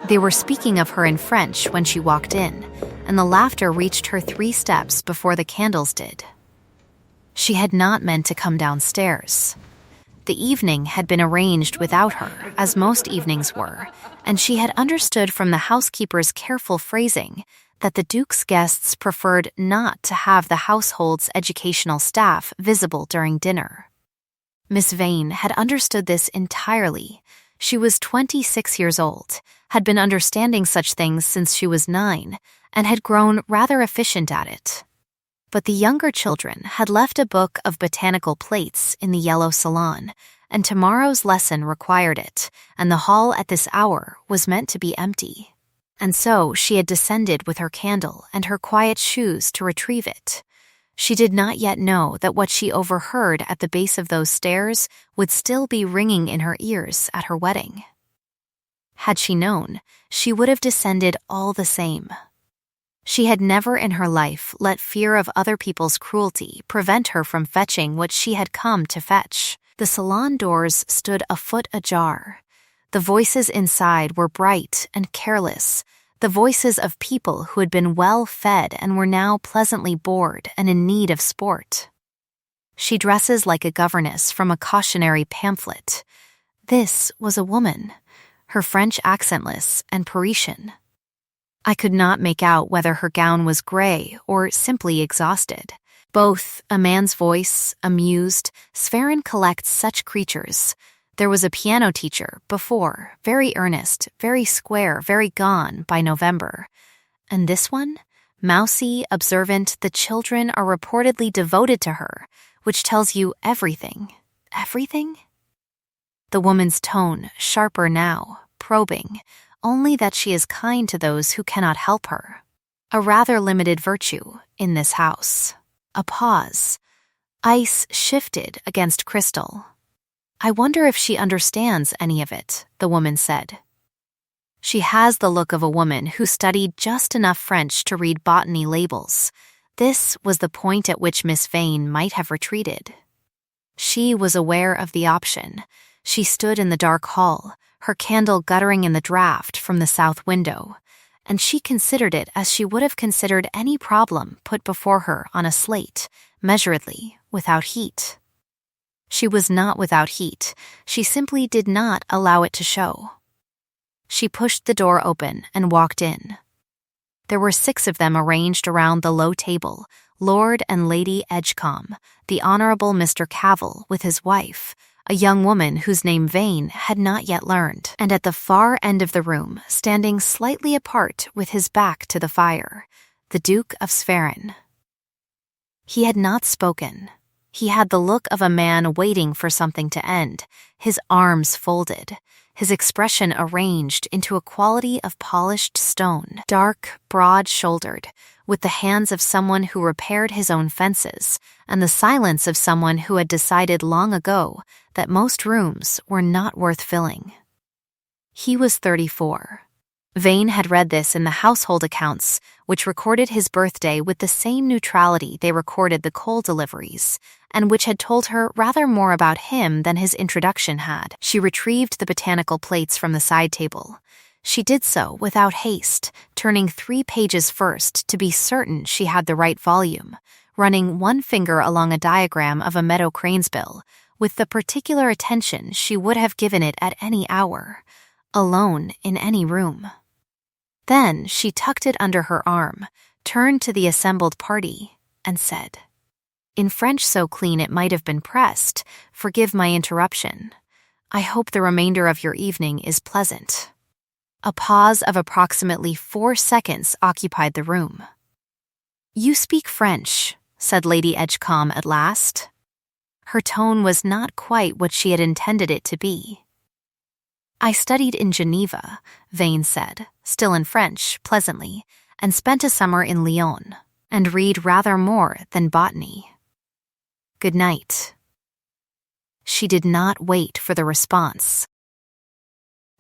They were speaking of her in French when she walked in, and the laughter reached her 3 steps before the candles did. She had not meant to come downstairs. The evening had been arranged without her, as most evenings were, and she had understood from the housekeeper's careful phrasing that the Duke's guests preferred not to have the household's educational staff visible during dinner. Miss Vane had understood this entirely. She was 26 years old, had been understanding such things since she was 9, and had grown rather efficient at it. But the younger children had left a book of botanical plates in the yellow salon, and tomorrow's lesson required it, and the hall at this hour was meant to be empty. And so she had descended with her candle and her quiet shoes to retrieve it. She did not yet know that what she overheard at the base of those stairs would still be ringing in her ears at her wedding. Had she known, she would have descended all the same. She had never in her life let fear of other people's cruelty prevent her from fetching what she had come to fetch. The salon doors stood a foot ajar. The voices inside were bright and careless, the voices of people who had been well fed and were now pleasantly bored and in need of sport. She dresses like a governess from a cautionary pamphlet. This was a woman, her French accentless and Parisian. I could not make out whether her gown was gray or simply exhausted. Both a man's voice, amused. Sverrin collects such creatures. There was a piano teacher before, very earnest, very square, very gone by November. And this one? Mousy, observant, the children are reportedly devoted to her, which tells you everything. Everything? The woman's tone, sharper now, probing, only that she is kind to those who cannot help her. A rather limited virtue in this house. A pause. Ice shifted against crystal. I wonder if she understands any of it, the woman said. She has the look of a woman who studied just enough French to read botany labels. This was the point at which Miss Vane might have retreated. She was aware of the option. She stood in the dark hall, her candle guttering in the draught from the south window, and she considered it as she would have considered any problem put before her on a slate, measuredly, without heat. She was not without heat, she simply did not allow it to show. She pushed the door open and walked in. There were 6 of them arranged around the low table, Lord and Lady Edgecombe, the Honourable Mr. Cavil with his wife, a young woman whose name Vane had not yet learned, and at the far end of the room, standing slightly apart with his back to the fire, the Duke of Sverrin. He had not spoken. He had the look of a man waiting for something to end, his arms folded, his expression arranged into a quality of polished stone, dark, broad-shouldered, with the hands of someone who repaired his own fences, and the silence of someone who had decided long ago that most rooms were not worth filling. He was 34. Vane had read this in the household accounts, which recorded his birthday with the same neutrality they recorded the coal deliveries, and which had told her rather more about him than his introduction had. She retrieved the botanical plates from the side table. She did so without haste, turning 3 pages first to be certain she had the right volume, running one finger along a diagram of a meadow cranesbill, with the particular attention she would have given it at any hour, alone in any room. Then she tucked it under her arm, turned to the assembled party, and said, in French so clean it might have been pressed, "Forgive my interruption. I hope the remainder of your evening is pleasant." A pause of approximately 4 seconds occupied the room. "You speak French," said Lady Edgecombe at last. Her tone was not quite what she had intended it to be. "I studied in Geneva," Vane said, still in French, pleasantly, "and spent a summer in Lyon, and read rather more than botany. Good night." She did not wait for the response.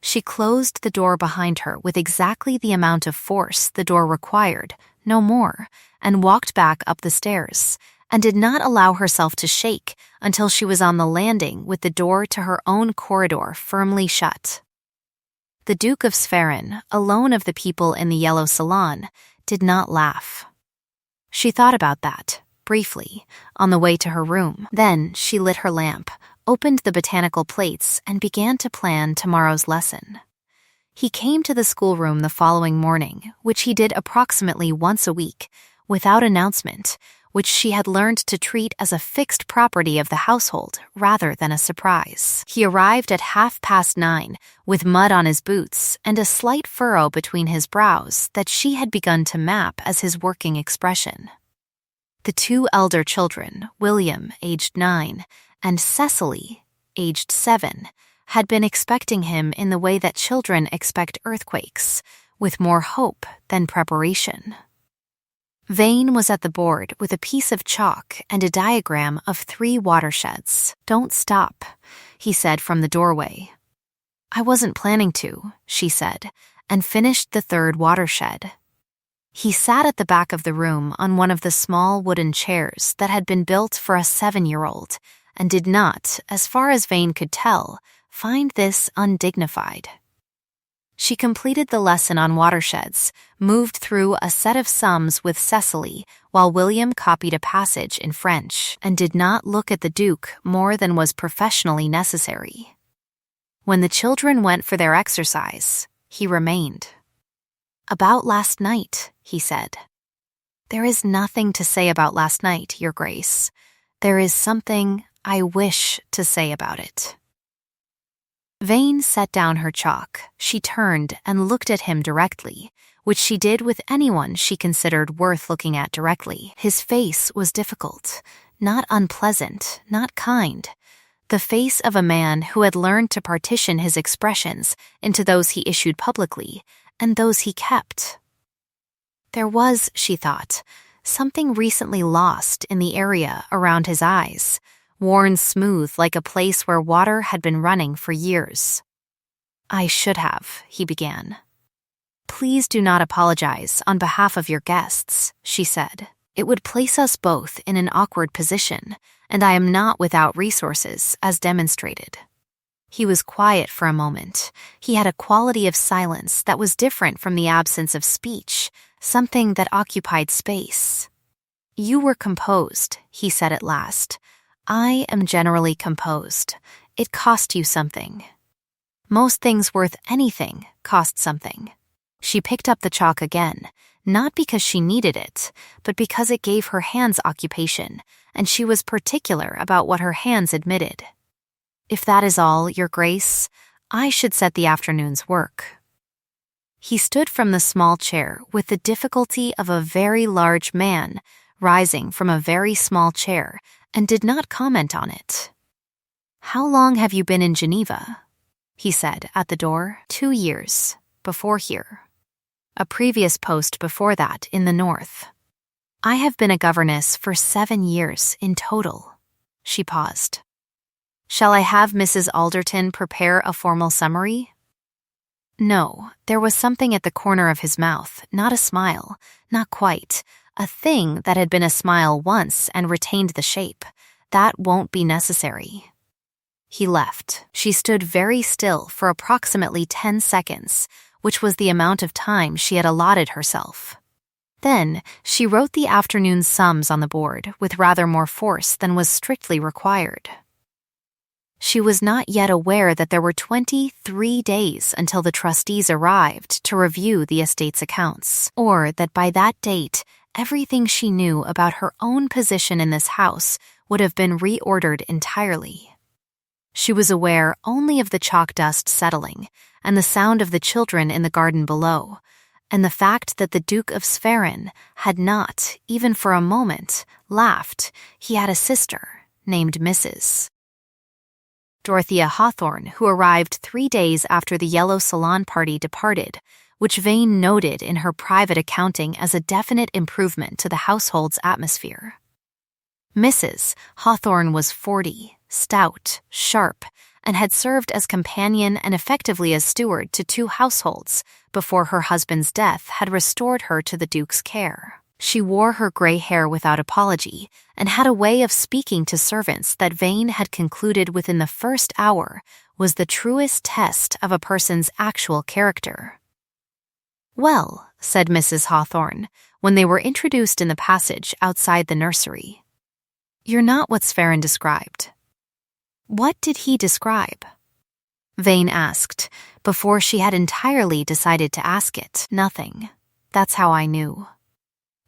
She closed the door behind her with exactly the amount of force the door required, no more, and walked back up the stairs, and did not allow herself to shake until she was on the landing with the door to her own corridor firmly shut. The Duke of Sverren, alone of the people in the yellow salon, did not laugh. She thought about that, briefly, on the way to her room. Then she lit her lamp, opened the botanical plates, and began to plan tomorrow's lesson. He came to the schoolroom the following morning, which he did approximately once a week, without announcement, which she had learned to treat as a fixed property of the household rather than a surprise. He arrived at 9:30, with mud on his boots and a slight furrow between his brows that she had begun to map as his working expression. The two elder children, William, aged 9, and Cecily, aged 7, had been expecting him in the way that children expect earthquakes, with more hope than preparation. Vane was at the board with a piece of chalk and a diagram of 3 watersheds. "Don't stop," he said from the doorway. "I wasn't planning to," she said, and finished the 3rd watershed. He sat at the back of the room on one of the small wooden chairs that had been built for a 7-year-old and did not, as far as Vane could tell, find this undignified. She completed the lesson on watersheds, moved through a set of sums with Cecily while William copied a passage in French, and did not look at the Duke more than was professionally necessary. When the children went for their exercise, he remained. "About last night," he said. "There is nothing to say about last night, Your Grace. There is something I wish to say about it." Vane set down her chalk. She turned and looked at him directly, which she did with anyone she considered worth looking at directly. His face was difficult, not unpleasant, not kind. The face of a man who had learned to partition his expressions into those he issued publicly and those he kept. There was, she thought, something recently lost in the area around his eyes, worn smooth like a place where water had been running for years. "I should have," he began. "Please do not apologize on behalf of your guests," she said. "It would place us both in an awkward position, and I am not without resources, as demonstrated." He was quiet for a moment. He had a quality of silence that was different from the absence of speech, something that occupied space. "You were composed," he said at last. "I am generally composed. It cost you something. Most things worth anything cost something." She picked up the chalk again, not because she needed it, but because it gave her hands occupation, and she was particular about what her hands admitted. "If that is all, Your Grace, I should set the afternoon's work." He stood from the small chair with the difficulty of a very large man rising from a very small chair, and did not comment on it. "How long have you been in Geneva?" he said at the door. 2 years, before here. A previous post before that in the north. "I have been a governess for 7 years in total." She paused. "Shall I have Mrs. Alderton prepare a formal summary?" No, there was something at the corner of his mouth, not a smile, not quite, a thing that had been a smile once and retained the shape. "That won't be necessary." He left. She stood very still for approximately 10 seconds, which was the amount of time she had allotted herself. Then she wrote the afternoon sums on the board with rather more force than was strictly required. She was not yet aware that there were 23 days until the trustees arrived to review the estate's accounts, or that by that date, everything she knew about her own position in this house would have been reordered entirely. She was aware only of the chalk dust settling and the sound of the children in the garden below, and the fact that the Duke of Sverren had not, even for a moment, laughed. He had a sister named Mrs. Dorothea Hawthorne, who arrived 3 days after the Yellow Salon party departed, which Vane noted in her private accounting as a definite improvement to the household's atmosphere. Mrs. Hawthorne was 40, stout, sharp, and had served as companion and effectively as steward to 2 households before her husband's death had restored her to the Duke's care. She wore her gray hair without apology and had a way of speaking to servants that Vane had concluded within the first hour was the truest test of a person's actual character. "Well," said Mrs. Hawthorne, when they were introduced in the passage outside the nursery, "you're not what Sverren described." "What did he describe?" Vane asked, before she had entirely decided to ask it. "Nothing. That's how I knew."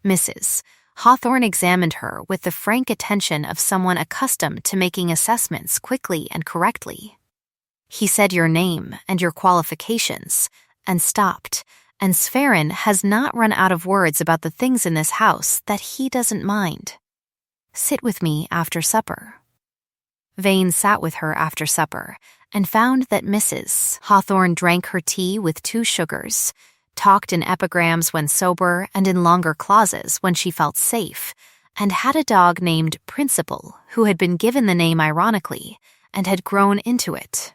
Mrs. Hawthorne examined her with the frank attention of someone accustomed to making assessments quickly and correctly. "He said your name and your qualifications," and stopped, "and Sverren has not run out of words about the things in this house that he doesn't mind. Sit with me after supper." Vane sat with her after supper and found that Mrs. Hawthorne drank her tea with 2 sugars, talked in epigrams when sober and in longer clauses when she felt safe, and had a dog named Principal who had been given the name ironically and had grown into it.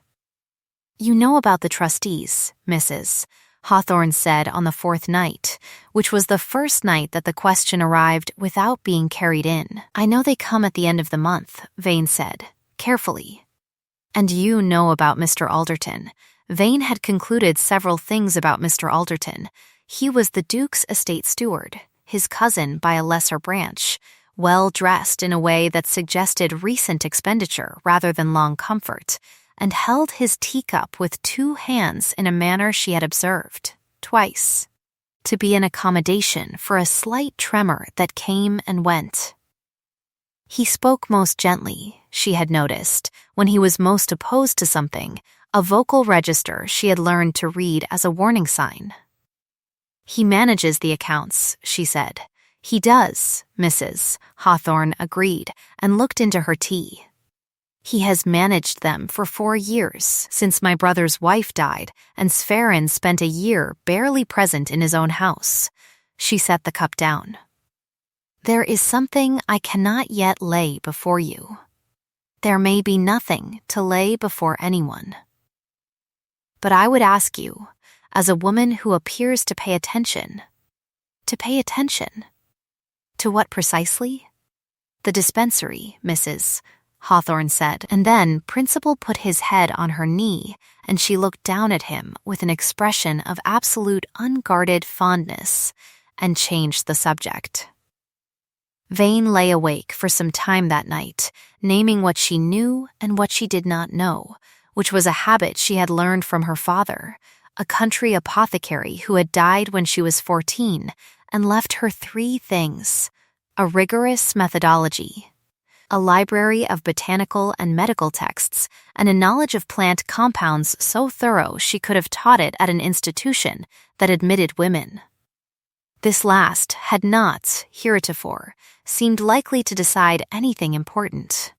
"You know about the trustees, Mrs. Hawthorne said on the 4th night, which was the first night that the question arrived without being carried in. "I know they come at the end of the month," Vane said, carefully. "And you know about Mr. Alderton." Vane had concluded several things about Mr. Alderton. He was the Duke's estate steward, his cousin by a lesser branch, well dressed in a way that suggested recent expenditure rather than long comfort, and held his teacup with 2 hands in a manner she had observed, twice, to be an accommodation for a slight tremor that came and went. He spoke most gently, she had noticed, when he was most opposed to something, a vocal register she had learned to read as a warning sign. "He manages the accounts," she said. "He does," Mrs. Hawthorne agreed, and looked into her tea. "He has managed them for 4 years, since my brother's wife died, and Sverren spent a year barely present in his own house." She set the cup down. "There is something I cannot yet lay before you. There may be nothing to lay before anyone. But I would ask you, as a woman who appears to pay attention. To pay attention? To what precisely?" "The dispensary, Mrs. Hawthorne said, and then Principal put his head on her knee, and she looked down at him with an expression of absolute unguarded fondness, and changed the subject. Vane lay awake for some time that night, naming what she knew and what she did not know, which was a habit she had learned from her father, a country apothecary who had died when she was 14 and left her 3 things: a rigorous methodology, a library of botanical and medical texts, and a knowledge of plant compounds so thorough she could have taught it at an institution that admitted women. This last had not, heretofore, seemed likely to decide anything important.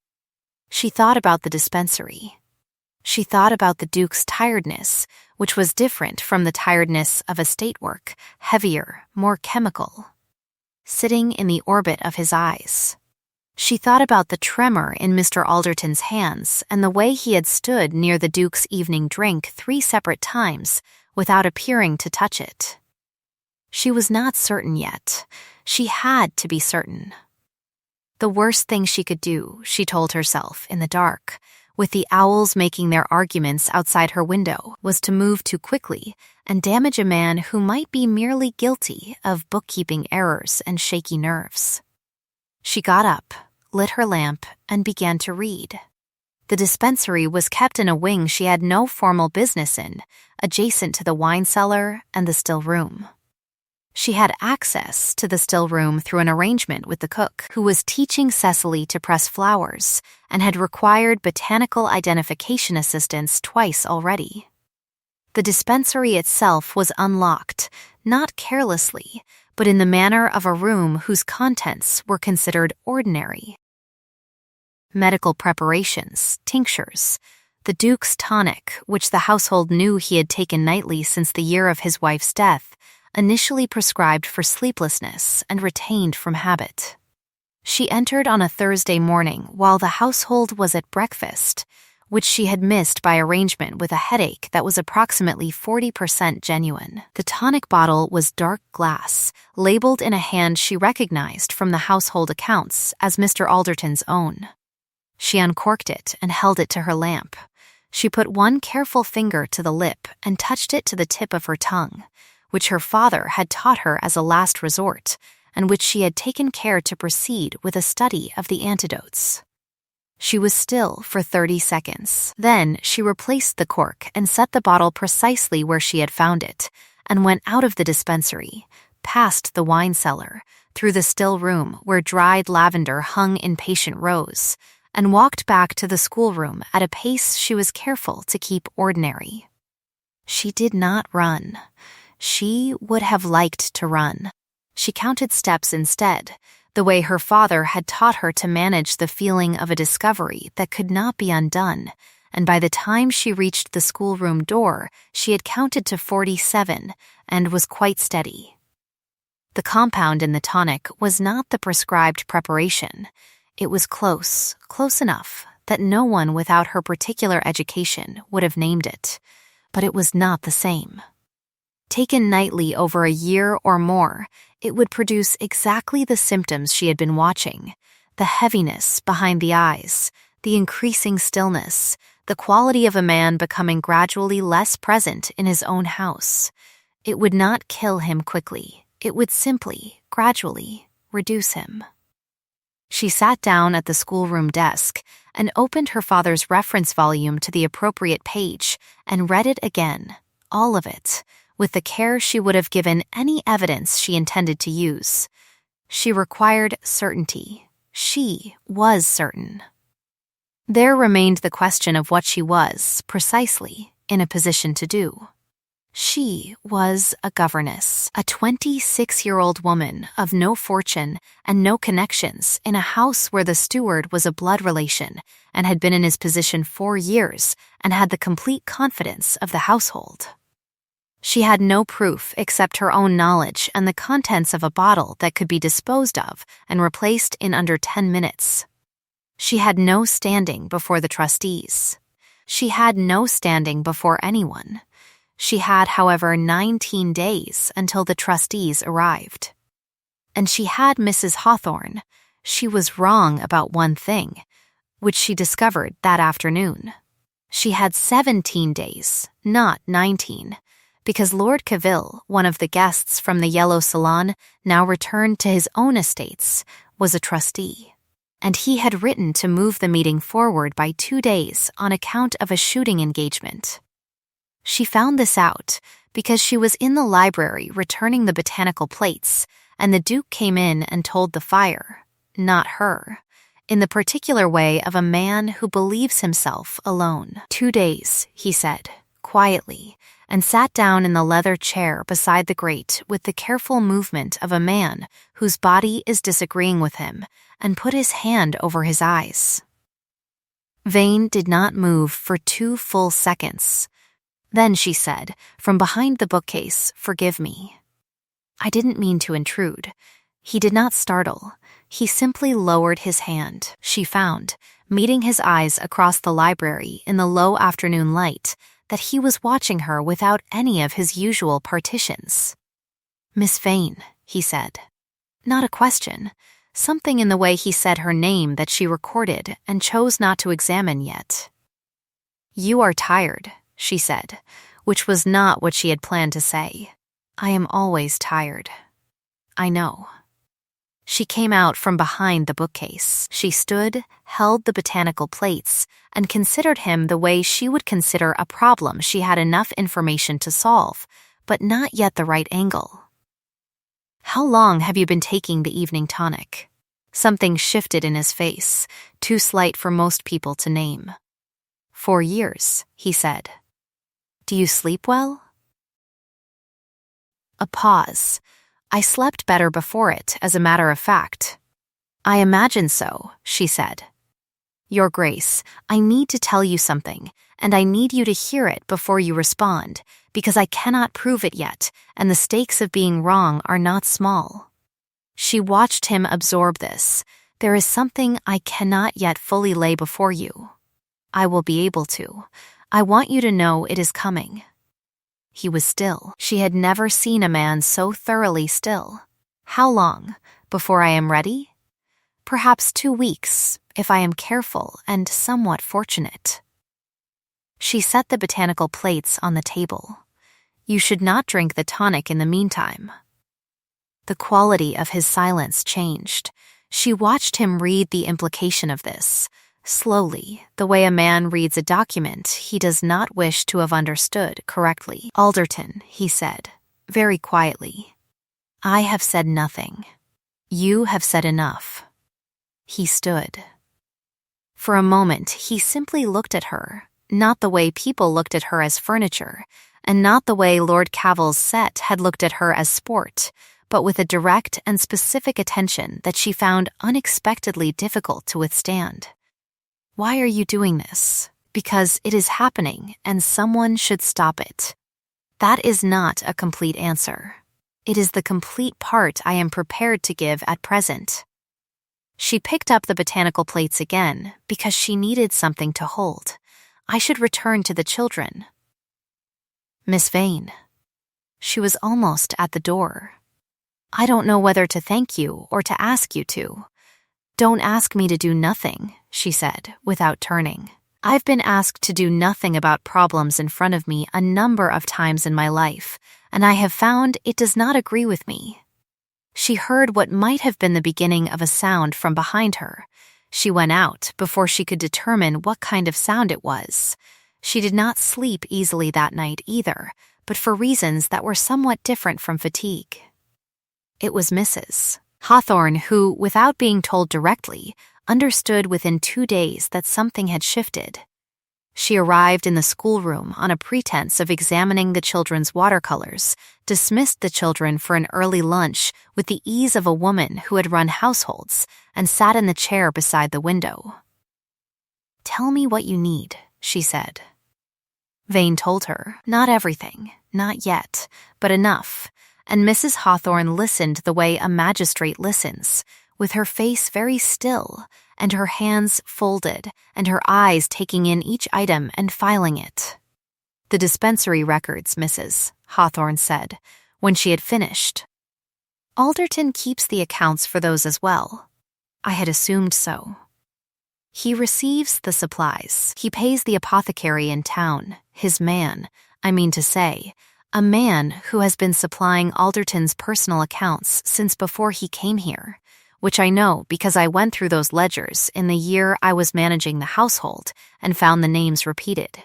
She thought about the dispensary. She thought about the Duke's tiredness, which was different from the tiredness of estate work, heavier, more chemical, sitting in the orbit of his eyes. She thought about the tremor in Mr. Alderton's hands and the way he had stood near the Duke's evening drink 3 separate times without appearing to touch it. She was not certain yet. She had to be certain. The worst thing she could do, she told herself in the dark, with the owls making their arguments outside her window, was to move too quickly and damage a man who might be merely guilty of bookkeeping errors and shaky nerves. She got up, lit her lamp, and began to read. The dispensary was kept in a wing she had no formal business in, adjacent to the wine cellar and the still room. She had access to the still room through an arrangement with the cook, who was teaching Cecily to press flowers and had required botanical identification assistance twice already. The dispensary itself was unlocked, not carelessly, but in the manner of a room whose contents were considered ordinary. Medical preparations, tinctures, the Duke's tonic, which the household knew he had taken nightly since the year of his wife's death, initially prescribed for sleeplessness and retained from habit. She entered on a Thursday morning while the household was at breakfast, which she had missed by arrangement with a headache that was approximately 40% genuine. The tonic bottle was dark glass, labeled in a hand she recognized from the household accounts as Mr. Alderton's own. She uncorked it and held it to her lamp. She put one careful finger to the lip and touched it to the tip of her tongue, which her father had taught her as a last resort, and which she had taken care to proceed with a study of the antidotes. She was still for 30 seconds. Then she replaced the cork and set the bottle precisely where she had found it, and went out of the dispensary, past the wine cellar, through the still room where dried lavender hung in patient rows, and walked back to the schoolroom at a pace she was careful to keep ordinary. She did not run. She would have liked to run. She counted steps instead, the way her father had taught her to manage the feeling of a discovery that could not be undone, and by the time she reached the schoolroom door, she had counted to 47 and was quite steady. The compound in the tonic was not the prescribed preparation. It was close enough that no one without her particular education would have named it, but it was not the same. Taken nightly over a year or more, it would produce exactly the symptoms she had been watching: the heaviness behind the eyes, the increasing stillness, the quality of a man becoming gradually less present in his own house. It would not kill him quickly. It would simply, gradually, reduce him. She sat down at the schoolroom desk and opened her father's reference volume to the appropriate page and read it again, all of it, with the care she would have given any evidence she intended to use. She required certainty. She was certain. There remained the question of what she was, precisely, in a position to do. She was a governess, a 26-year-old woman of no fortune and no connections in a house where the steward was a blood relation and had been in his position 4 years and had the complete confidence of the household. She had no proof except her own knowledge and the contents of a bottle that could be disposed of and replaced in under 10 minutes. She had no standing before the trustees. She had no standing before anyone. She had, however, 19 days until the trustees arrived. And she had Mrs. Hawthorne. She was wrong about one thing, which she discovered that afternoon. She had 17 days, not 19, because Lord Caville, one of the guests from the Yellow Salon, now returned to his own estates, was a trustee, and he had written to move the meeting forward by 2 days on account of a shooting engagement. She found this out because she was in the library returning the botanical plates, and the Duke came in and told the fire, not her, in the particular way of a man who believes himself alone. 2 days, he said, quietly, and sat down in the leather chair beside the grate with the careful movement of a man whose body is disagreeing with him, and put his hand over his eyes. Vane did not move for 2 full seconds. Then she said, from behind the bookcase, "Forgive me." I didn't mean to intrude. He did not startle. He simply lowered his hand, she found, meeting his eyes across the library in the low afternoon light, that he was watching her without any of his usual partitions. "Miss Vane," he said. Not a question. Something in the way he said her name that she recorded and chose not to examine yet. "You are tired," she said, which was not what she had planned to say. "I am always tired." "I know." She came out from behind the bookcase. She stood, held the botanical plates, and considered him the way she would consider a problem she had enough information to solve, but not yet the right angle. "How long have you been taking the evening tonic?" Something shifted in his face, too slight for most people to name. 4 years, he said. "Do you sleep well?" A pause. "I slept better before it, as a matter of fact." "I imagine so," she said. "Your Grace, I need to tell you something, and I need you to hear it before you respond, because I cannot prove it yet, and the stakes of being wrong are not small." She watched him absorb this. "There is something I cannot yet fully lay before you. I will be able to. I want you to know it is coming." He was still. She had never seen a man so thoroughly still. "How long? Before I am ready?" "Perhaps 2 weeks, if I am careful and somewhat fortunate." She set the botanical plates on the table. You should not drink the tonic in the meantime. The quality of his silence changed. She watched him read the implication of this, slowly, the way a man reads a document he does not wish to have understood correctly. "Alderton," he said, very quietly, "I have said nothing. You have said enough." He stood. For a moment, he simply looked at her, not the way people looked at her as furniture, and not the way Lord Cavill's set had looked at her as sport, but with a direct and specific attention that she found unexpectedly difficult to withstand. "Why are you doing this?" "Because it is happening, and someone should stop it." That is not a complete answer. It is the complete part I am prepared to give at present. She picked up the botanical plates again because she needed something to hold. "I should return to the children." "Miss Vane." She was almost at the door. "I don't know whether to thank you or to ask you to." "Don't ask me to do nothing," she said, without turning. "I've been asked to do nothing about problems in front of me a number of times in my life, and I have found it does not agree with me." She heard what might have been the beginning of a sound from behind her. She went out before she could determine what kind of sound it was. She did not sleep easily that night either, but for reasons that were somewhat different from fatigue. It was Mrs. Hawthorne who, without being told directly, understood within 2 days that something had shifted. She arrived in the schoolroom on a pretense of examining the children's watercolors, dismissed the children for an early lunch with the ease of a woman who had run households, and sat in the chair beside the window. "Tell me what you need," she said. Vane told her, not everything, not yet, but enough, and Mrs. Hawthorne listened the way a magistrate listens, with her face very still, and her hands folded, and her eyes taking in each item and filing it. "The dispensary records, Mrs. Hawthorne said, when she had finished. "Alderton keeps the accounts for those as well." "I had assumed so." "He receives the supplies. He pays the apothecary in town, his man, I mean to say, a man who has been supplying Alderton's personal accounts since before he came here, which I know because I went through those ledgers in the year I was managing the household and found the names repeated."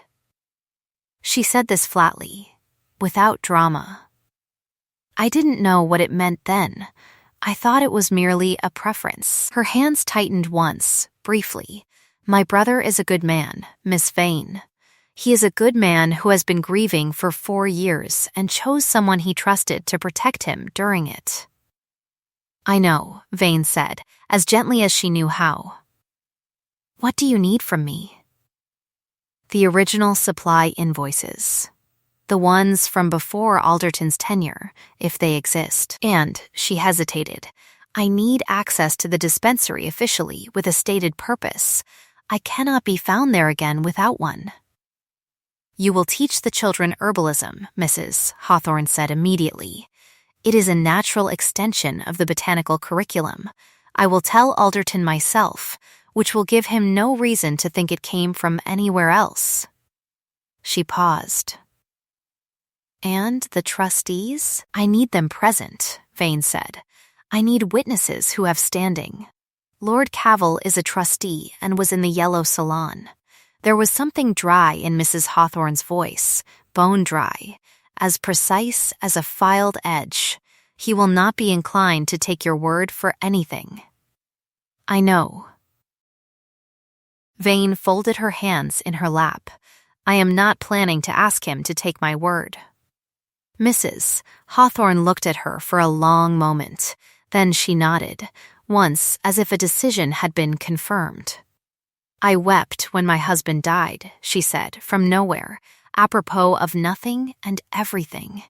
She said this flatly, without drama. "I didn't know what it meant then. I thought it was merely a preference." Her hands tightened once, briefly. "My brother is a good man, Miss Vane. He is a good man who has been grieving for 4 years and chose someone he trusted to protect him during it." "I know," Vane said, as gently as she knew how. "What do you need from me?" "The original supply invoices. The ones from before Alderton's tenure, if they exist. And," she hesitated, "I need access to the dispensary officially with a stated purpose. I cannot be found there again without one." "You will teach the children herbalism," Mrs. Hawthorne said immediately. "It is a natural extension of the botanical curriculum. I will tell Alderton myself, which will give him no reason to think it came from anywhere else." She paused. "And the trustees? I need them present," Vane said. "I need witnesses who have standing. Lord Cavill is a trustee and was in the yellow salon." There was something dry in Mrs. Hawthorne's voice, bone dry, as precise as a filed edge. "He will not be inclined to take your word for anything." "I know." Vane folded her hands in her lap. "I am not planning to ask him to take my word." Mrs. Hawthorne looked at her for a long moment. Then she nodded, once as if a decision had been confirmed. "I wept when my husband died," she said, from nowhere, apropos of nothing and everything.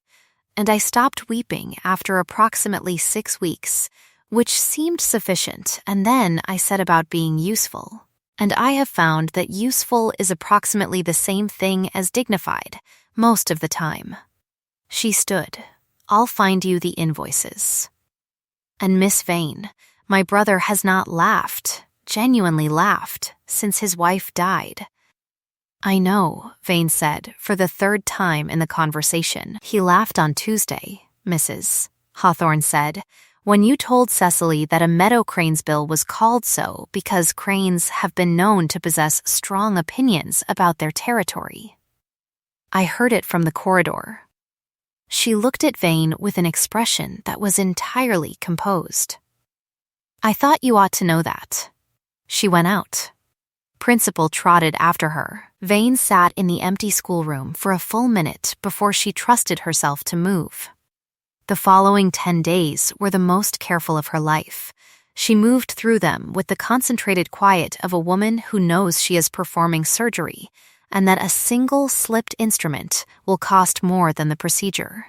"And I stopped weeping after approximately 6 weeks, which seemed sufficient, and then I set about being useful. And I have found that useful is approximately the same thing as dignified, most of the time." She stood. "I'll find you the invoices." "And Miss Vane, my brother has not laughed, genuinely laughed, since his wife died." I know, Vane said, for the third time in the conversation. He laughed on Tuesday, Mrs. Hawthorne said, when you told Cecily that a meadow crane's bill was called so because cranes have been known to possess strong opinions about their territory. I heard it from the corridor. She looked at Vane with an expression that was entirely composed. I thought you ought to know that. She went out. Principal trotted after her. Vane sat in the empty schoolroom for a full minute before she trusted herself to move. The following 10 days were the most careful of her life. She moved through them with the concentrated quiet of a woman who knows she is performing surgery and that a single slipped instrument will cost more than the procedure.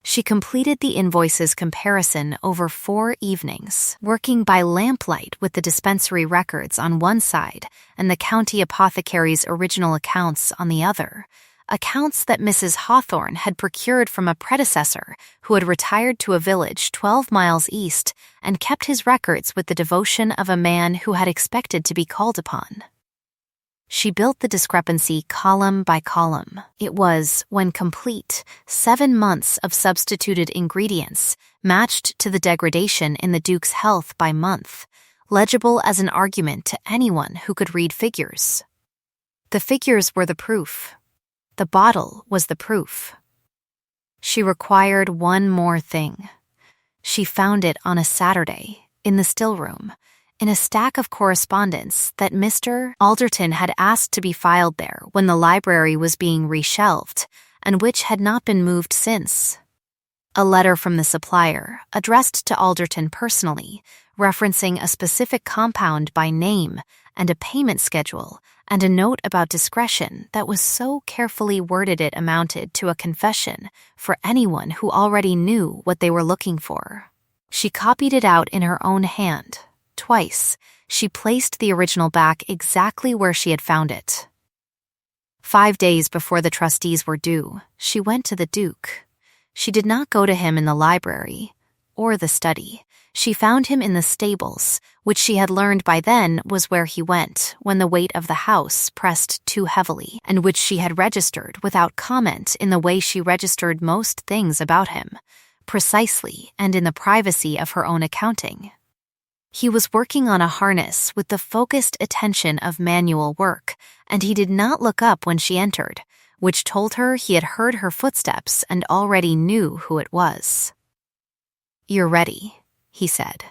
She completed the invoices comparison over 4 evenings, working by lamplight with the dispensary records on one side and the county apothecary's original accounts on the other, accounts that Mrs. Hawthorne had procured from a predecessor who had retired to a village 12 miles east and kept his records with the devotion of a man who had expected to be called upon. She built the discrepancy column by column. It was, when complete, 7 months of substituted ingredients, matched to the degradation in the Duke's health by month, legible as an argument to anyone who could read figures. The figures were the proof. The bottle was the proof. She required one more thing. She found it on a Saturday, in the stillroom, in a stack of correspondence that Mr. Alderton had asked to be filed there when the library was being reshelved, and which had not been moved since. A letter from the supplier, addressed to Alderton personally, referencing a specific compound by name, and a payment schedule, and a note about discretion that was so carefully worded it amounted to a confession for anyone who already knew what they were looking for. She copied it out in her own hand. Twice, she placed the original back exactly where she had found it. 5 days before the trustees were due, she went to the Duke. She did not go to him in the library or the study. She found him in the stables, which she had learned by then was where he went when the weight of the house pressed too heavily, and which she had registered without comment in the way she registered most things about him, precisely and in the privacy of her own accounting. He was working on a harness with the focused attention of manual work, and he did not look up when she entered, which told her he had heard her footsteps and already knew who it was. "You're ready," he said.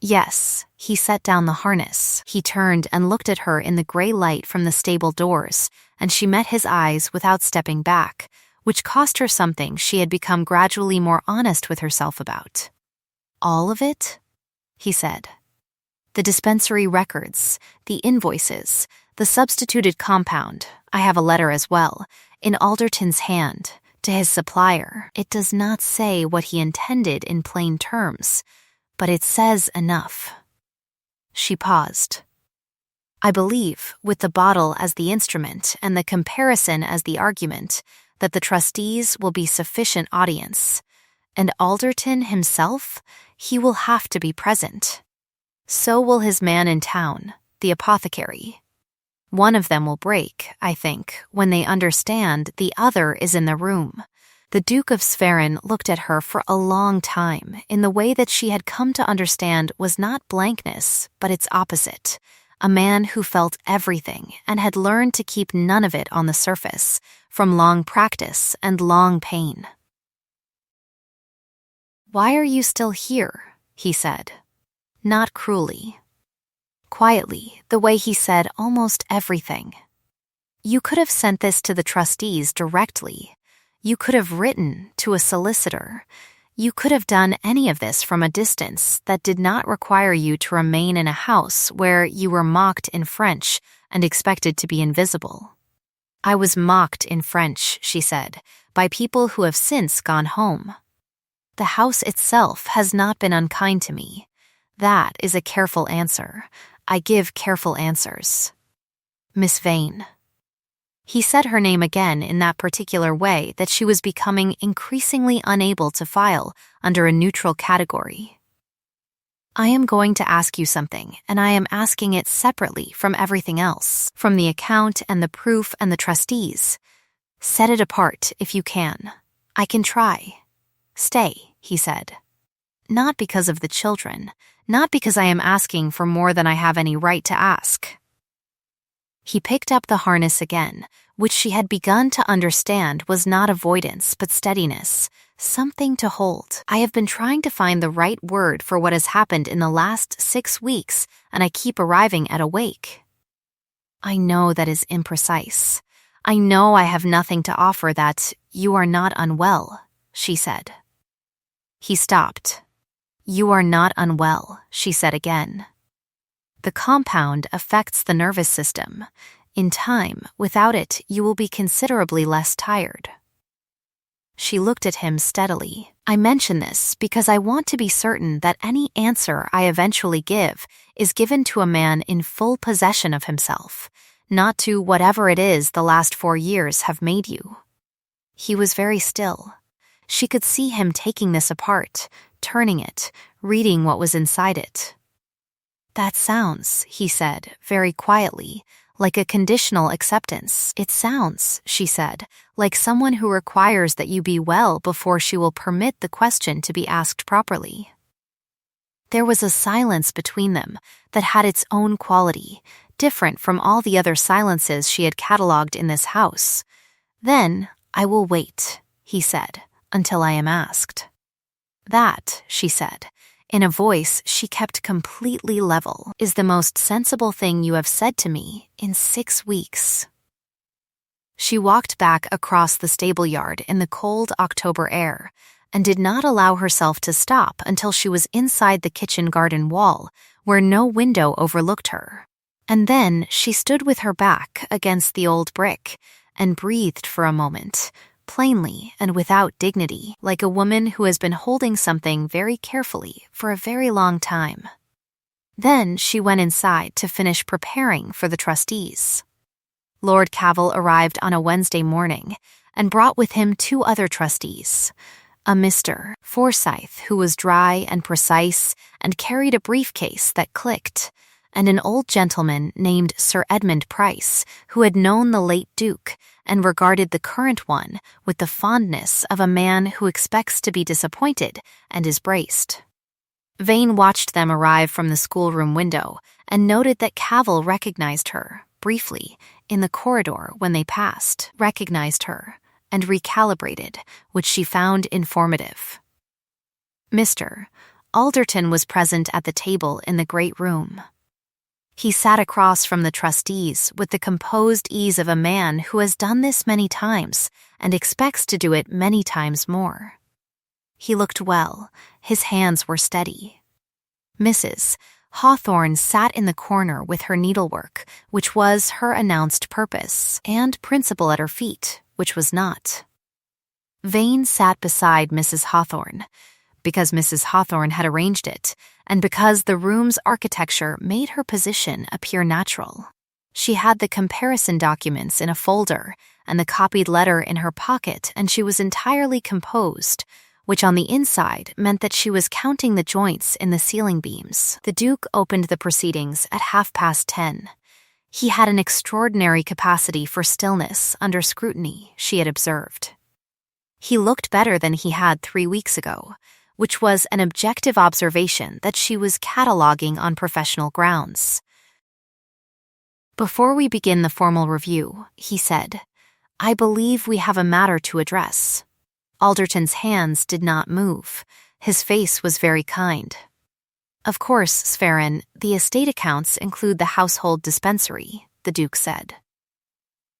Yes, he set down the harness. He turned and looked at her in the gray light from the stable doors, and she met his eyes without stepping back, which cost her something she had become gradually more honest with herself about. "All of it?" he said. "The dispensary records, the invoices, the substituted compound, I have a letter as well, in Alderton's hand, to his supplier. It does not say what he intended in plain terms, but it says enough." She paused. "I believe, with the bottle as the instrument and the comparison as the argument, that the trustees will be sufficient audience. And Alderton himself, he will have to be present. So will his man in town, the apothecary. One of them will break, I think, when they understand the other is in the room." The Duke of Sverren looked at her for a long time in the way that she had come to understand was not blankness, but its opposite, a man who felt everything and had learned to keep none of it on the surface, from long practice and long pain. "Why are you still here?" he said. Not cruelly. Quietly, the way he said almost everything. "You could have sent this to the trustees directly. You could have written to a solicitor. You could have done any of this from a distance that did not require you to remain in a house where you were mocked in French and expected to be invisible." "I was mocked in French," she said, "by people who have since gone home. The house itself has not been unkind to me. That is a careful answer. I give careful answers. Miss Vane." He said her name again in that particular way that she was becoming increasingly unable to file under a neutral category. I am going to ask you something, and I am asking it separately from everything else, from the account and the proof and the trustees. Set it apart if you can. I can try. Stay, he said. Not because of the children, not because I am asking for more than I have any right to ask. He picked up the harness again, which she had begun to understand was not avoidance but steadiness, something to hold. I have been trying to find the right word for what has happened in the last 6 weeks, and I keep arriving at awake. I know that is imprecise. I know I have nothing to offer that you are not unwell, she said. He stopped. You are not unwell, she said again. The compound affects the nervous system. In time, without it, you will be considerably less tired. She looked at him steadily. I mention this because I want to be certain that any answer I eventually give is given to a man in full possession of himself, not to whatever it is the last 4 years have made you. He was very still. She could see him taking this apart, turning it, reading what was inside it. That sounds, he said, very quietly, like a conditional acceptance. It sounds, she said, like someone who requires that you be well before she will permit the question to be asked properly. There was a silence between them that had its own quality, different from all the other silences she had catalogued in this house. Then, I will wait, he said, until I am asked. That, she said, in a voice she kept completely level, is the most sensible thing you have said to me in 6 weeks. She walked back across the stable yard in the cold October air and did not allow herself to stop until she was inside the kitchen garden wall, where no window overlooked her. And then she stood with her back against the old brick and breathed for a moment, plainly and without dignity, like a woman who has been holding something very carefully for a very long time. Then she went inside to finish preparing for the trustees. Lord Cavil arrived on a Wednesday morning and brought with him 2 other trustees, a Mr. Forsyth, who was dry and precise and carried a briefcase that clicked, and an old gentleman named Sir Edmund Price, who had known the late Duke and regarded the current one with the fondness of a man who expects to be disappointed and is braced. Vane watched them arrive from the schoolroom window and noted that Cavil recognized her, briefly, in the corridor when they passed, recognized her, and recalibrated, which she found informative. Mr. Alderton was present at the table in the great room. He sat across from the trustees with the composed ease of a man who has done this many times and expects to do it many times more. He looked well. His hands were steady. Mrs. Hawthorne sat in the corner with her needlework, which was her announced purpose, and Principal at her feet, which was not. Vane sat beside Mrs. Hawthorne, because Mrs. Hawthorne had arranged it, and because the room's architecture made her position appear natural. She had the comparison documents in a folder and the copied letter in her pocket, and she was entirely composed, which on the inside meant that she was counting the joints in the ceiling beams. The Duke opened the proceedings at 10:30. He had an extraordinary capacity for stillness under scrutiny, she had observed. He looked better than he had 3 weeks ago, which was an objective observation that she was cataloguing on professional grounds. Before we begin the formal review, he said, I believe we have a matter to address. Alderton's hands did not move. His face was very kind. Of course, Sverrin, the estate accounts include the household dispensary, the Duke said.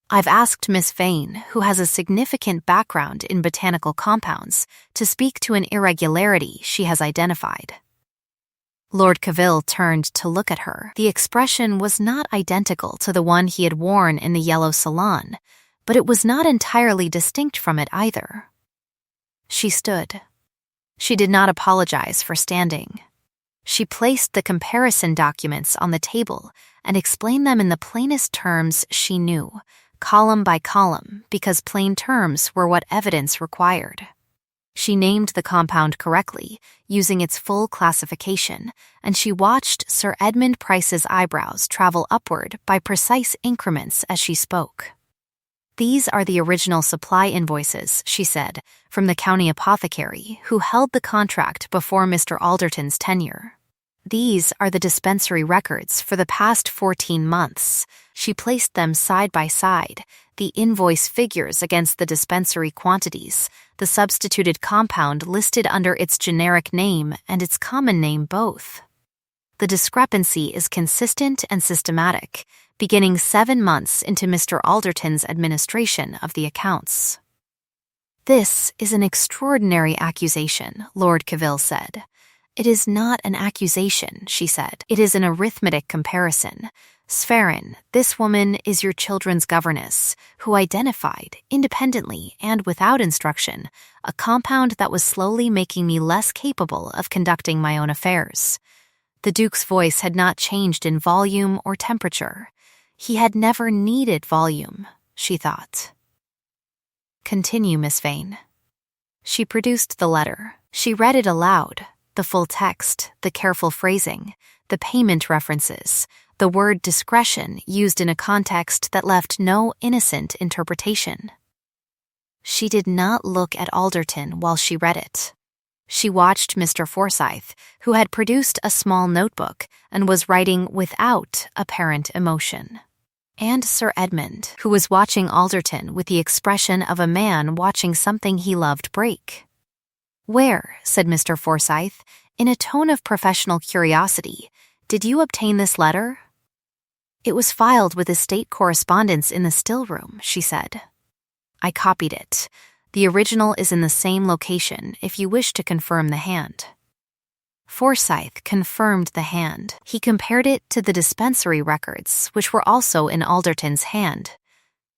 I've asked Miss Vane, who has a significant background in botanical compounds, to speak to an irregularity she has identified. Lord Cavil turned to look at her. The expression was not identical to the one he had worn in the yellow salon, but it was not entirely distinct from it either. She stood. She did not apologize for standing. She placed the comparison documents on the table and explained them in the plainest terms she knew, column by column, because plain terms were what evidence required. She named the compound correctly, using its full classification, and she watched Sir Edmund Price's eyebrows travel upward by precise increments as she spoke. "These are the original supply invoices," she said, "from the county apothecary who held the contract before Mr. Alderton's tenure. These are the dispensary records for the past 14 months. She placed them side by side, the invoice figures against the dispensary quantities, the substituted compound listed under its generic name and its common name both. The discrepancy is consistent and systematic, beginning 7 months into Mr. Alderton's administration of the accounts." "This is an extraordinary accusation," Lord Cavil said. "It is not an accusation," she said. "It is an arithmetic comparison. Sverrin, this woman is your children's governess, who identified, independently and without instruction, a compound that was slowly making me less capable of conducting my own affairs." The Duke's voice had not changed in volume or temperature. He had never needed volume, she thought. "Continue, Miss Vane." She produced the letter. She read it aloud. The full text, the careful phrasing, the payment references, the word discretion used in a context that left no innocent interpretation. She did not look at Alderton while she read it. She watched Mr. Forsyth, who had produced a small notebook and was writing without apparent emotion, and Sir Edmund, who was watching Alderton with the expression of a man watching something he loved break. "Where," said Mr. Forsyth, in a tone of professional curiosity, "did you obtain this letter?" "It was filed with estate correspondence in the still room," she said. "I copied it. The original is in the same location if you wish to confirm the hand." Forsyth confirmed the hand. He compared it to the dispensary records, which were also in Alderton's hand.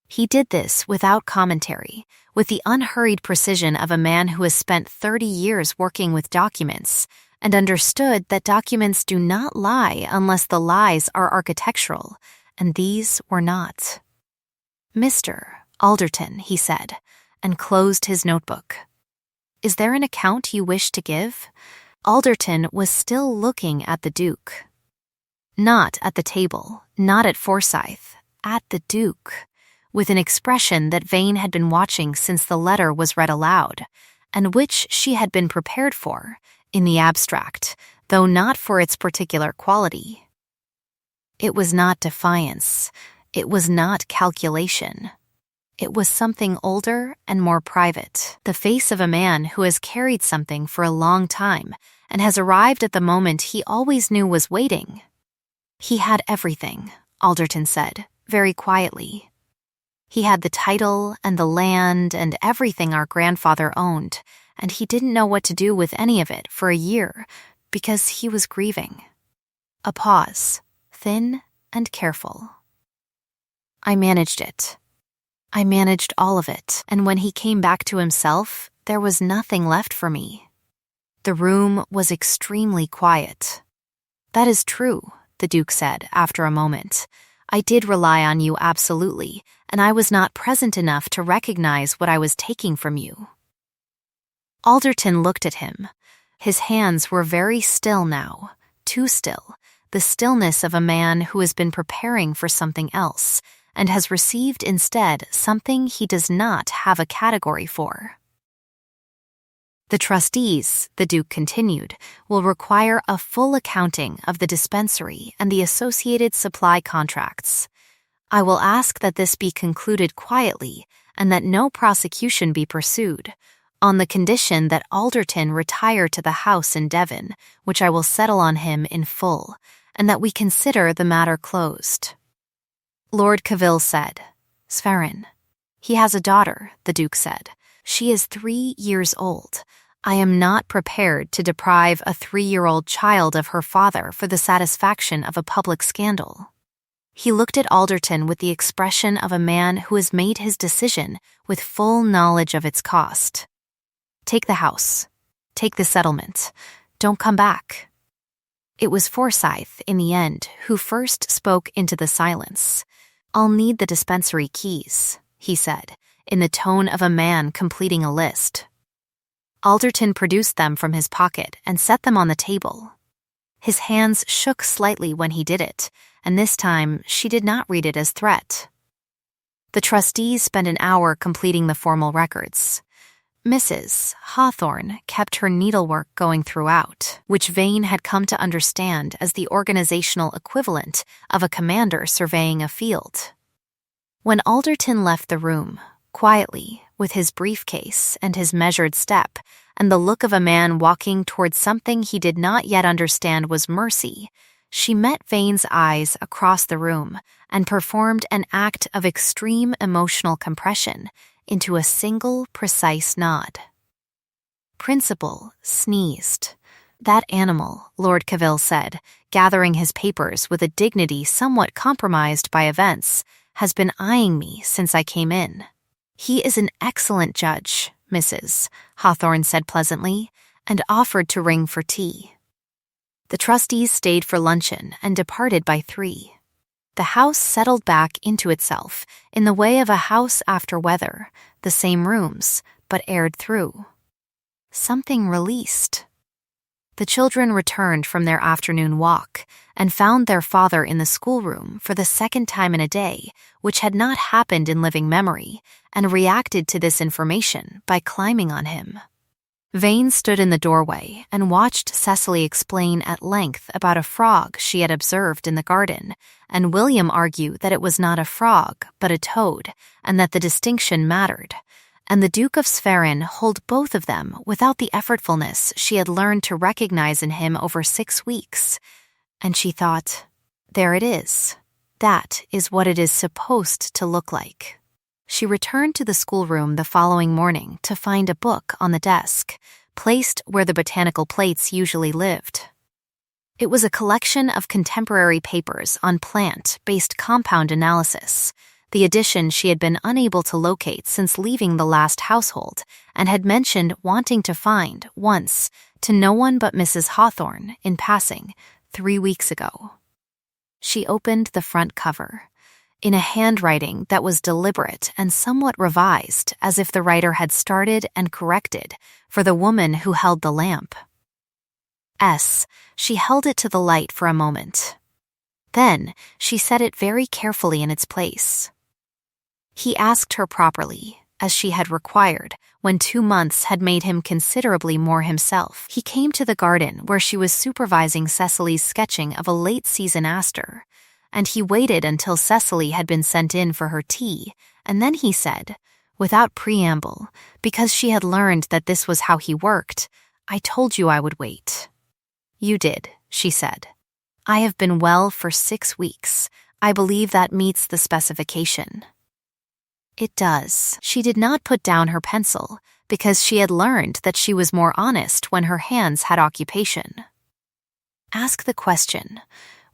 He did this without commentary, with the unhurried precision of a man who has spent 30 years working with documents and understood that documents do not lie unless the lies are architectural, and these were not. "Mr. Alderton," he said, and closed his notebook. "Is there an account you wish to give?" Alderton was still looking at the Duke. Not at the table, not at Forsyth, at the Duke, with an expression that Vane had been watching since the letter was read aloud, and which she had been prepared for, in the abstract, though not for its particular quality. It was not defiance. It was not calculation. It was something older and more private, the face of a man who has carried something for a long time and has arrived at the moment he always knew was waiting. "He had everything," Alderton said, very quietly. "He had the title and the land and everything our grandfather owned, and he didn't know what to do with any of it for a year because he was grieving." A pause, thin and careful. "I managed it. I managed all of it, and when he came back to himself, there was nothing left for me." The room was extremely quiet. "That is true," the Duke said after a moment. "I did rely on you absolutely, and I was not present enough to recognize what I was taking from you." Alderton looked at him. His hands were very still now, too still, the stillness of a man who has been preparing for something else and has received instead something he does not have a category for. "The trustees," the Duke continued, "will require a full accounting of the dispensary and the associated supply contracts. I will ask that this be concluded quietly and that no prosecution be pursued, on the condition that Alderton retire to the house in Devon, which I will settle on him in full, and that we consider the matter closed." Lord Cavil said, "Sverrin." "He has a daughter," the Duke said. "She is 3 years old. I am not prepared to deprive a 3-year-old child of her father for the satisfaction of a public scandal." He looked at Alderton with the expression of a man who has made his decision with full knowledge of its cost. "Take the house. Take the settlement. Don't come back." It was Forsyth, in the end, who first spoke into the silence. "I'll need the dispensary keys," he said, in the tone of a man completing a list. Alderton produced them from his pocket and set them on the table. His hands shook slightly when he did it, and this time she did not read it as threat. The trustees spent an hour completing the formal records. Mrs. Hawthorne kept her needlework going throughout, which Vane had come to understand as the organizational equivalent of a commander surveying a field. When Alderton left the room, quietly, with his briefcase and his measured step, and the look of a man walking towards something he did not yet understand was mercy, she met Vane's eyes across the room and performed an act of extreme emotional compression into a single, precise nod. Principal sneezed. "That animal," Lord Cavil said, gathering his papers with a dignity somewhat compromised by events, "has been eyeing me since I came in." "He is an excellent judge, Mrs." Hawthorne said pleasantly, and offered to ring for tea. The trustees stayed for luncheon and departed by 3. The house settled back into itself in the way of a house after weather, the same rooms, but aired through. Something released. The children returned from their afternoon walk and found their father in the schoolroom for the second time in a day, which had not happened in living memory, and reacted to this information by climbing on him. Vane stood in the doorway and watched Cecily explain at length about a frog she had observed in the garden, and William argue that it was not a frog but a toad, and that the distinction mattered, and the Duke of Sferin hold both of them without the effortfulness she had learned to recognize in him over 6 weeks. And she thought, there it is. That is what it is supposed to look like. She returned to the schoolroom the following morning to find a book on the desk, placed where the botanical plates usually lived. It was a collection of contemporary papers on plant-based compound analysis, the edition she had been unable to locate since leaving the last household, and had mentioned wanting to find once to no one but Mrs. Hawthorne in passing 3 weeks ago. She opened the front cover, in a handwriting that was deliberate and somewhat revised, as if the writer had started and corrected for the woman who held the lamp. She held it to the light for a moment. Then she set it very carefully in its place. He asked her properly, as she had required, when 2 months had made him considerably more himself. He came to the garden where she was supervising Cecily's sketching of a late-season aster, and he waited until Cecily had been sent in for her tea, and then he said, without preamble, because she had learned that this was how he worked, "I told you I would wait." "You did," she said. "I have been well for 6 weeks. I believe that meets the specification." It does. She did not put down her pencil, because she had learned that she was more honest when her hands had occupation. "Ask the question,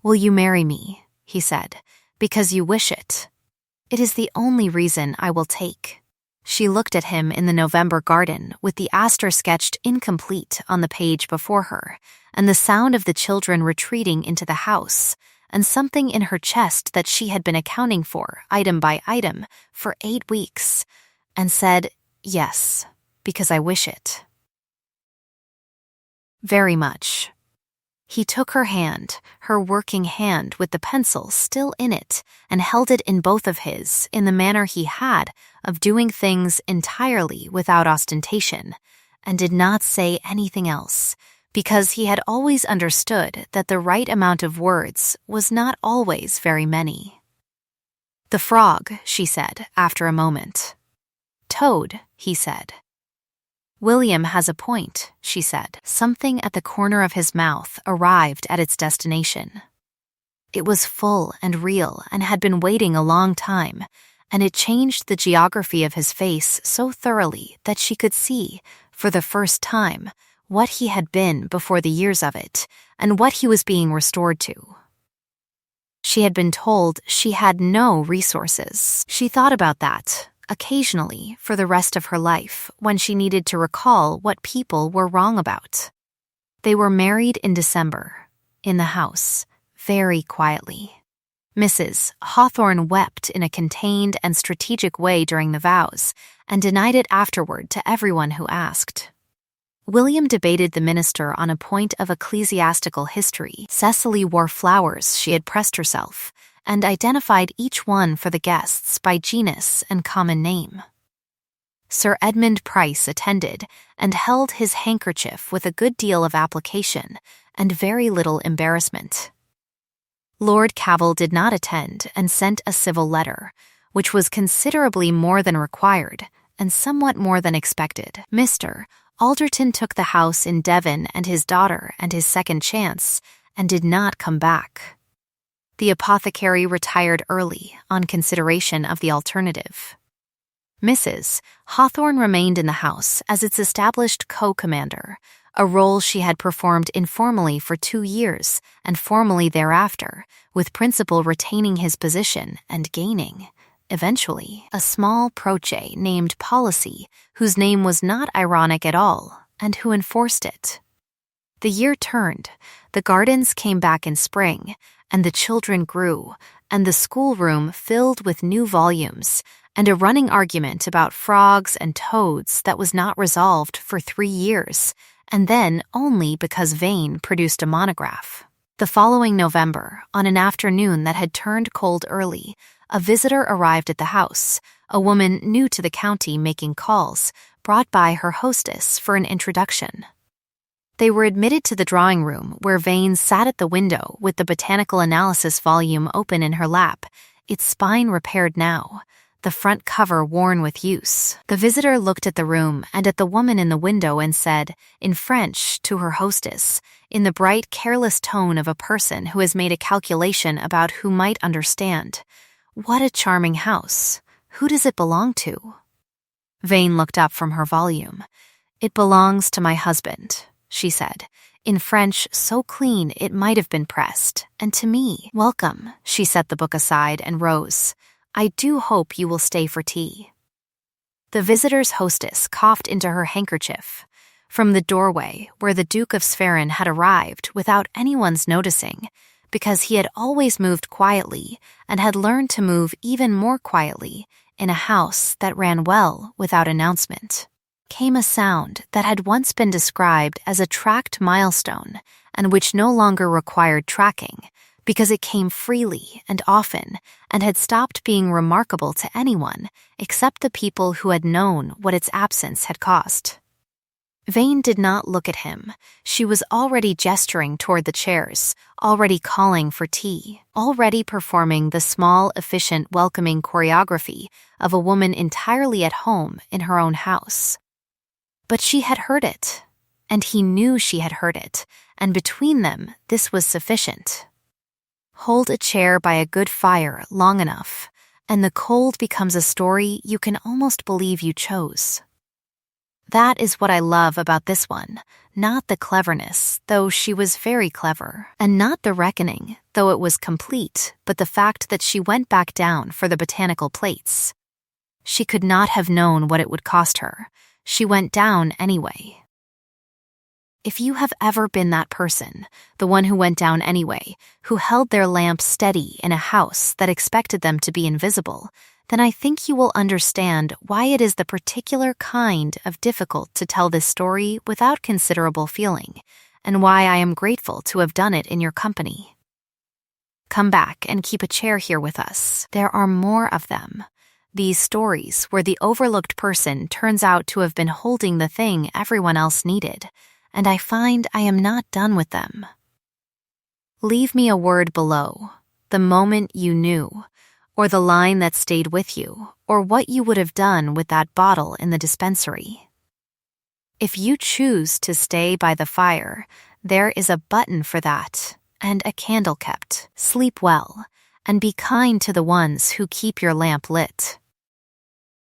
'Will you marry me?'" he said, "because you wish it. It is the only reason I will take." She looked at him in the November garden with the aster sketched incomplete on the page before her, and the sound of the children retreating into the house, and something in her chest that she had been accounting for, item by item, for 8 weeks, and said, "Yes, because I wish it." Very much. He took her hand, her working hand with the pencil still in it, and held it in both of his in the manner he had of doing things entirely without ostentation, and did not say anything else, because he had always understood that the right amount of words was not always very many. "The frog," she said, after a moment. "Toad," he said. "William has a point," she said. Something at the corner of his mouth arrived at its destination. It was full and real and had been waiting a long time, and it changed the geography of his face so thoroughly that she could see, for the first time, what he had been before the years of it, and what he was being restored to. She had been told she had no resources. She thought about that, occasionally, for the rest of her life, when she needed to recall what people were wrong about. They were married in December, in the house, very quietly. Mrs. Hawthorne wept in a contained and strategic way during the vows, and denied it afterward to everyone who asked. William debated the minister on a point of ecclesiastical history. Cecily wore flowers she had pressed herself, and identified each one for the guests by genus and common name. Sir Edmund Price attended and held his handkerchief with a good deal of application and very little embarrassment. Lord Cavell did not attend and sent a civil letter, which was considerably more than required and somewhat more than expected. Mr. Alderton took the house in Devon and his daughter and his second chance, and did not come back. The apothecary retired early on consideration of the alternative. Mrs. Hawthorne remained in the house as its established co-commander, a role she had performed informally for 2 years and formally thereafter, with Principal retaining his position and gaining, eventually, a small proche named Policy, whose name was not ironic at all, and who enforced it. The year turned, the gardens came back in spring, and the children grew, and the schoolroom filled with new volumes, and a running argument about frogs and toads that was not resolved for 3 years, and then only because Vane produced a monograph. The following November, on an afternoon that had turned cold early, a visitor arrived at the house, a woman new to the county making calls, brought by her hostess for an introduction. They were admitted to the drawing room where Vane sat at the window with the botanical analysis volume open in her lap, its spine repaired now, the front cover worn with use. The visitor looked at the room and at the woman in the window and said, in French, to her hostess, in the bright, careless tone of a person who has made a calculation about who might understand, "What a charming house. Who does it belong to?" Vane looked up from her volume. "It belongs to my husband," she said, in French so clean it might have been pressed, "and to me. Welcome." She set the book aside and rose. "I do hope you will stay for tea." The visitor's hostess coughed into her handkerchief. From the doorway, where the Duke of Sferrin had arrived without anyone's noticing, because he had always moved quietly and had learned to move even more quietly in a house that ran well without announcement, came a sound that had once been described as a tracked milestone and which no longer required tracking, because it came freely and often and had stopped being remarkable to anyone except the people who had known what its absence had cost. Vane did not look at him. She was already gesturing toward the chairs, already calling for tea, already performing the small, efficient, welcoming choreography of a woman entirely at home in her own house. But she had heard it, and he knew she had heard it, and between them this was sufficient. Hold a chair by a good fire long enough, and the cold becomes a story you can almost believe you chose. That is what I love about this one, not the cleverness, though she was very clever, and not the reckoning, though it was complete, but the fact that she went back down for the botanical plates. She could not have known what it would cost her. She went down anyway. If you have ever been that person, the one who went down anyway, who held their lamp steady in a house that expected them to be invisible, then I think you will understand why it is the particular kind of difficult to tell this story without considerable feeling, and why I am grateful to have done it in your company. Come back and keep a chair here with us. There are more of them. These stories where the overlooked person turns out to have been holding the thing everyone else needed, and I find I am not done with them. Leave me a word below, the moment you knew, or the line that stayed with you, or what you would have done with that bottle in the dispensary. If you choose to stay by the fire, there is a button for that, and a candle kept. Sleep well, and be kind to the ones who keep your lamp lit.